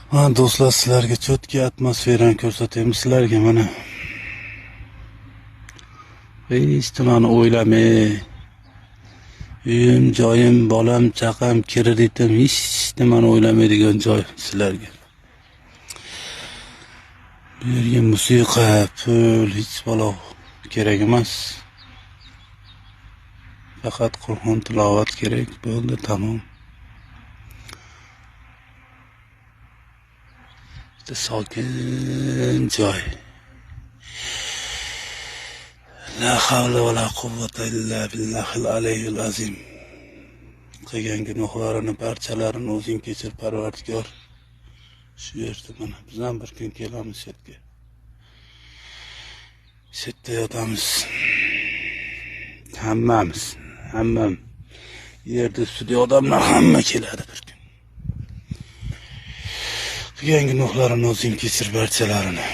Ha do'stlar, sizlarga cho'tki atmosferani ko'rsataymi sizlarga mana. Hech nimani o'ylamay, uyim, joyim, bolam, chaqam, kreditim hech nimani o'ylamaydigan joy sizlarga. Bu yerga musiqa, pul, hech balo kerak emas. Faqat Qur'on tilovat kerak, bo'ldi, tamom. Sokin joy. La havla va la quvvata illa billahil aliyyil azim. Qilgan gunohlarini barchalarini o'zing kechir Parvardigor. Shu yerda mana biz ham bir kun kelamiz yerga. Shetda yotamiz. Hammam. Yerda ustida odamlar hamma keladi bir kun. Qilgan gunohlarini o'zing kechir barchalarini.